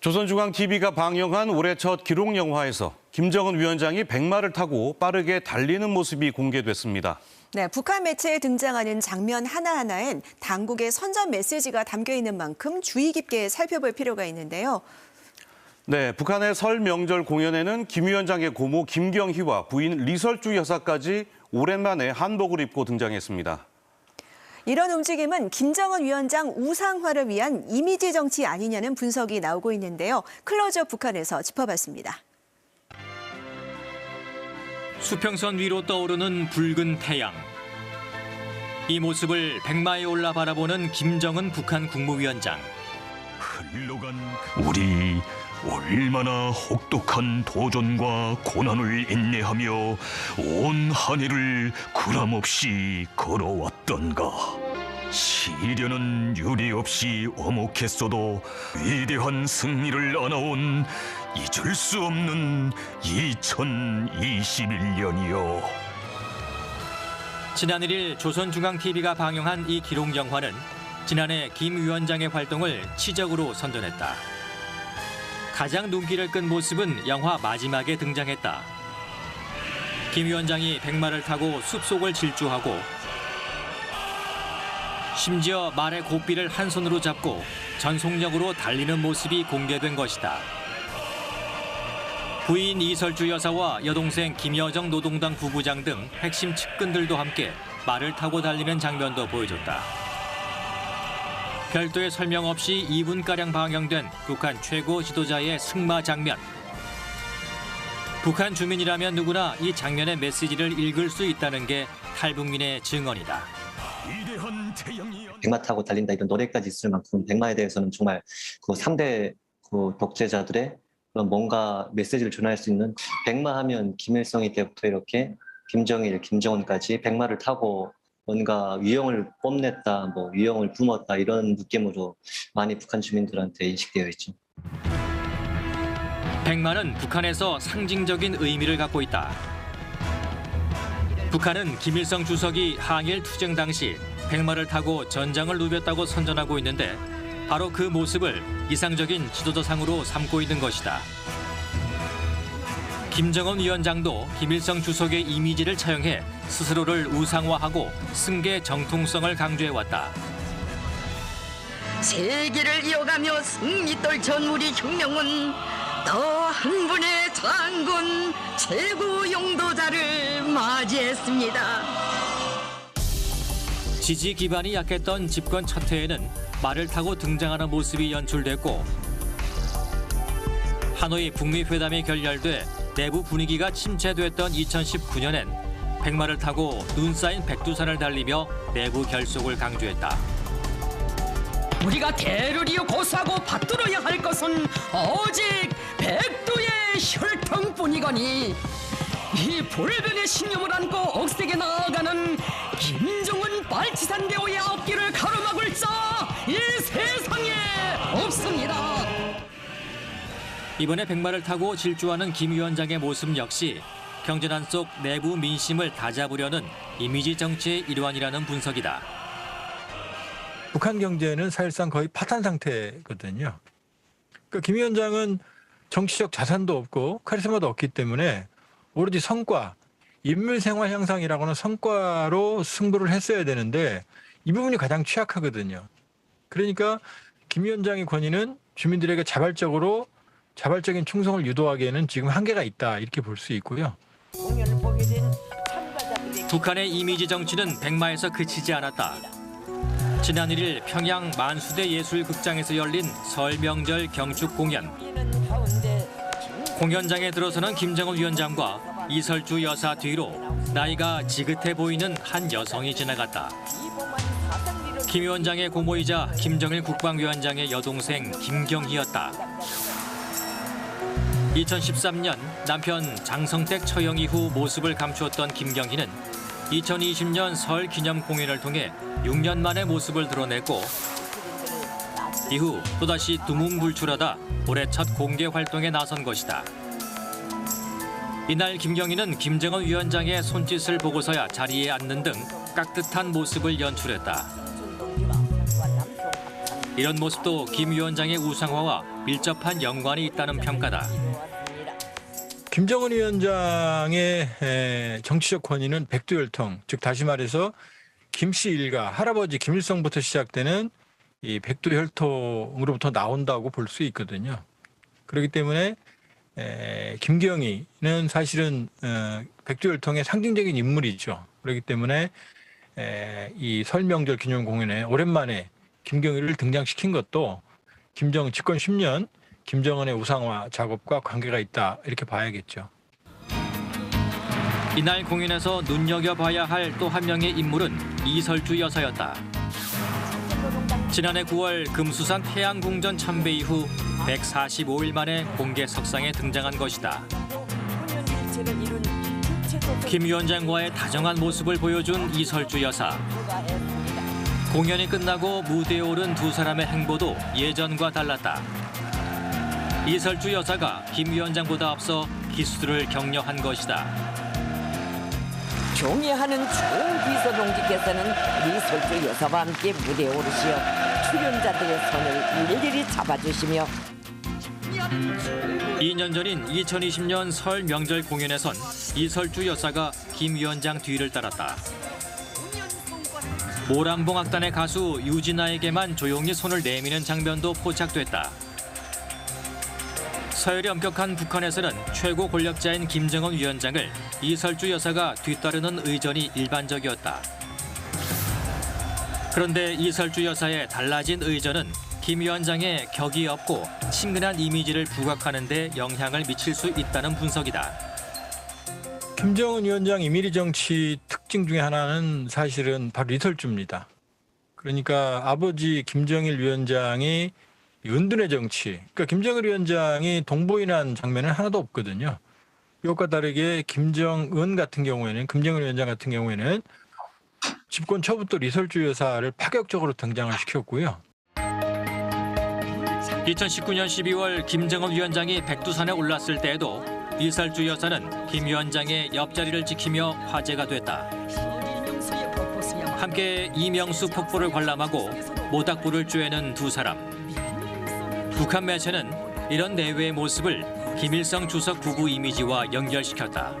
조선중앙TV가 방영한 올해 첫 기록 영화에서 김정은 위원장이 백마를 타고 빠르게 달리는 모습이 공개됐습니다. 네, 북한 매체에 등장하는 장면 하나하나엔 당국의 선전 메시지가 담겨 있는 만큼 주의 깊게 살펴볼 필요가 있는데요. 네, 북한의 설 명절 공연에는 김 위원장의 고모 김경희와 부인 리설주 여사까지 오랜만에 한복을 입고 등장했습니다. 이런 움직임은 김정은 위원장 우상화를 위한 이미지 정치 아니냐는 분석이 나오고 있는데요. 클로즈업 북한에서 짚어봤습니다. 수평선 위로 떠오르는 붉은 태양. 이 모습을 백마에 올라 바라보는 김정은 북한 국무위원장. 흘러간 우리 얼마나 혹독한 도전과 고난을 인내하며 온 한 해를 그람없이 걸어왔던가. 시련은 유례없이 엄혹했어도 위대한 승리를 안아온 잊을 수 없는 2021년이요. 지난 1일 조선중앙TV가 방영한 이 기록 영화는 지난해 김 위원장의 활동을 치적으로 선전했다. 가장 눈길을 끈 모습은 영화 마지막에 등장했다. 김 위원장이 백마를 타고 숲속을 질주하고 심지어 말의 고삐를 한 손으로 잡고 전속력으로 달리는 모습이 공개된 것이다. 부인 이설주 여사와 여동생 김여정 노동당 부부장 등 핵심 측근들도 함께 말을 타고 달리는 장면도 보여줬다. 별도의 설명 없이 2분가량 방영된 북한 최고 지도자의 승마 장면. 북한 주민이라면 누구나 이 장면의 메시지를 읽을 수 있다는 게 탈북민의 증언이다. 백마 타고 달린다 이런 노래까지 있을 만큼 백마에 대해서는 정말 그 3대 그 독재자들의 그런 뭔가 메시지를 전할 수 있는, 백마 하면 김일성이 때부터 이렇게 김정일, 김정은까지 백마를 타고 뭔가 위용을 뽐냈다, 뭐 위용을 뿜었다 이런 느낌으로 많이 북한 주민들한테 인식되어 있죠. 백마는 북한에서 상징적인 의미를 갖고 있다. 북한은 김일성 주석이 항일 투쟁 당시 백마를 타고 전장을 누볐다고 선전하고 있는데 바로 그 모습을 이상적인 지도자상으로 삼고 있는 것이다. 김정은 위원장도 김일성 주석의 이미지를 차용해 스스로를 우상화하고 승계 정통성을 강조해왔다. 세기를 이어가며 승리 떨쳐온 우리 혁명은 더 한 분의 장군 최고 용도자를 맞이했습니다. 지지 기반이 약했던 집권 첫 해에는 말을 타고 등장하는 모습이 연출됐고 하노이 북미 회담이 결렬돼 내부 분위기가 침체됐던 2019년엔 백마를 타고 눈 쌓인 백두산을 달리며 내부 결속을 강조했다. 우리가 대를 이어 고수하고 받들어야 할 것은 오직 백두의 혈통뿐이거니 이 볼변의 신념을 안고 억세게 나아가는 김정은 빨치산 대오의 앞길을 가로막을 자 이 세상에 없습니다. 이번에 백마를 타고 질주하는 김 위원장의 모습 역시 경제난 속 내부 민심을 다잡으려는 이미지 정치의 일환이라는 분석이다. 북한 경제는 사실상 거의 파탄 상태거든요. 그러니까 김 위원장은 정치적 자산도 없고 카리스마도 없기 때문에 오로지 성과, 인물 생활 향상이라고는 성과로 승부를 했어야 되는데 이 부분이 가장 취약하거든요. 그러니까 김 위원장의 권위는 주민들에게 자발적인 충성을 유도하기에는 지금 한계가 있다 이렇게 볼 수 있고요. 북한의 이미지 정치는 백마에서 그치지 않았다. 지난 1일 평양 만수대 예술극장에서 열린 설 명절 경축 공연. 공연장에 들어서는 김정은 위원장과 이설주 여사 뒤로 나이가 지긋해 보이는 한 여성이 지나갔다. 김 위원장의 고모이자 김정일 국방위원장의 여동생 김경희였다. 2013년 남편 장성택 처형 이후 모습을 감추었던 김경희는 2020년 설 기념 공연을 통해 6년 만에 모습을 드러냈고 이후 또다시 두문불출하다 올해 첫 공개 활동에 나선 것이다. 이날 김경희는 김정은 위원장의 손짓을 보고서야 자리에 앉는 등 깍듯한 모습을 연출했다. 이런 모습도 김 위원장의 우상화와 밀접한 연관이 있다는 평가다. 김정은 위원장의 정치적 권위는 백두혈통, 즉 다시 말해서 김씨 일가, 할아버지 김일성부터 시작되는 이 백두혈통으로부터 나온다고 볼 수 있거든요. 그렇기 때문에 김경희는 사실은 백두혈통의 상징적인 인물이죠. 그렇기 때문에 이 설 명절 기념 공연에 오랜만에 김경희를 등장시킨 것도 김정은 집권 10년 김정은의 우상화 작업과 관계가 있다 이렇게 봐야겠죠. 이날 공연에서 눈여겨봐야 할 또 한 명의 인물은 이설주 여사였다. 지난해 9월 금수산 태양궁전 참배 이후 145일 만에 공개 석상에 등장한 것이다. 김 위원장과의 다정한 모습을 보여준 이설주 여사. 공연이 끝나고 무대에 오른 두 사람의 행보도 예전과 달랐다. 이설주 여사가 김 위원장보다 앞서 기수들을 격려한 것이다. 존경하는 좋은 비서동지께서는 이설주 여사와 함께 무대에 오르시어 출연자들의 손을 일일이 잡아주시며 2년 전인 2020년 설 명절 공연에선 이설주 여사가 김 위원장 뒤를 따랐다. 모란봉악단의 가수 유진아에게만 조용히 손을 내미는 장면도 포착됐다. 서열이 엄격한 북한에서는 최고 권력자인 김정은 위원장을 이설주 여사가 뒤따르는 의전이 일반적이었다. 그런데 이설주 여사의 달라진 의전은 김 위원장의 격이 없고 친근한 이미지를 부각하는 데 영향을 미칠 수 있다는 분석이다. 김정은 위원장 이미지 정치 특징 중에 하나는 사실은 바로 이설주입니다. 그러니까 아버지 김정일 위원장이 은둔의 정치, 그러니까 김정일 위원장이 동부인한 장면은 하나도 없거든요. 이것과 다르게 김정은 같은 경우에는, 김정일 위원장 같은 경우에는 집권 초부터 이설주 여사를 파격적으로 등장을 시켰고요. 2019년 12월 김정은 위원장이 백두산에 올랐을 때에도 이설주 여사는 김 위원장의 옆자리를 지키며 화제가 됐다. 함께 이명수 폭포를 관람하고 모닥불을 쬐는 두 사람. 북한 매체는 이런 내외의 모습을 김일성 주석 부부 이미지와 연결시켰다.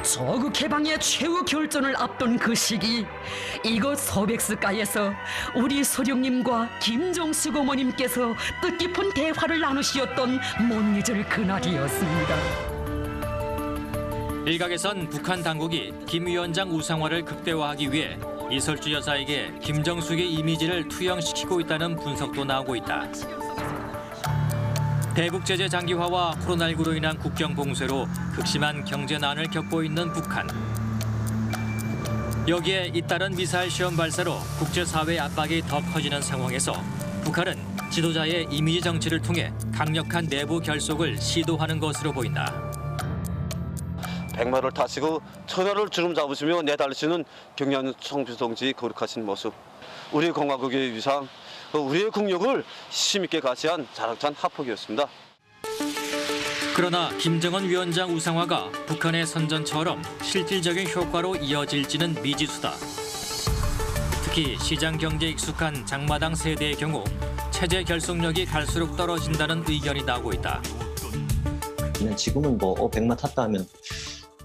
조국 해방의 최후 결전을 앞둔 그 시기, 이곳 소백스가에서 우리 소령님과 김정숙 어머님께서 뜻깊은 대화를 나누시었던 못 잊을 그날이었습니다. 일각에선 북한 당국이 김 위원장 우상화를 극대화하기 위해 이설주 여사에게 김정숙의 이미지를 투영시키고 있다는 분석도 나오고 있다. 대북 제재 장기화와 코로나19로 인한 국경 봉쇄로 극심한 경제난을 겪고 있는 북한. 여기에 잇따른 미사일 시험 발사로 국제사회 압박이 더 커지는 상황에서 북한은 지도자의 이미지 정치를 통해 강력한 내부 결속을 시도하는 것으로 보인다. 백마를 타시고 천하를 주름 잡으시며 내달리시는 경련청 비서동지 거룩하신 모습, 우리 공화국의 위상, 우리의 국력을 힘있게 과시한 자랑찬 합폭이었습니다. 그러나 김정은 위원장 우상화가 북한의 선전처럼 실질적인 효과로 이어질지는 미지수다. 특히 시장 경제에 익숙한 장마당 세대의 경우 체제 결속력이 갈수록 떨어진다는 의견이 나오고 있다. 지금은 뭐 백마 탔다 하면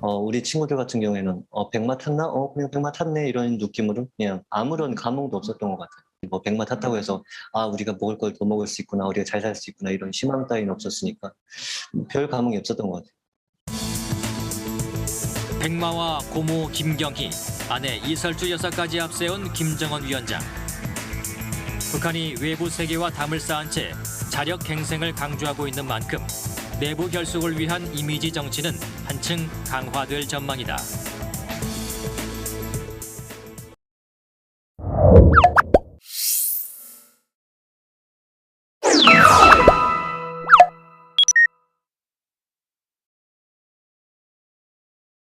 우리 친구들 같은 경우에는 백마 탔나? 그냥 백마 탔네 이런 느낌으로 그냥 아무런 감흥도 없었던 것 같아요. 뭐 백마 탔다고 해서 우리가 먹을 걸 더 먹을 수 있구나, 우리가 잘 살 수 있구나 이런 희망 따위는 없었으니까 별 감흥이 없었던 것 같아요. 백마와 고모 김경희, 아내 이설주 여사까지 앞세운 김정은 위원장. 북한이 외부 세계와 담을 쌓은 채 자력 갱생을 강조하고 있는 만큼 내부 결속을 위한 이미지 정치는 한층 강화될 전망이다.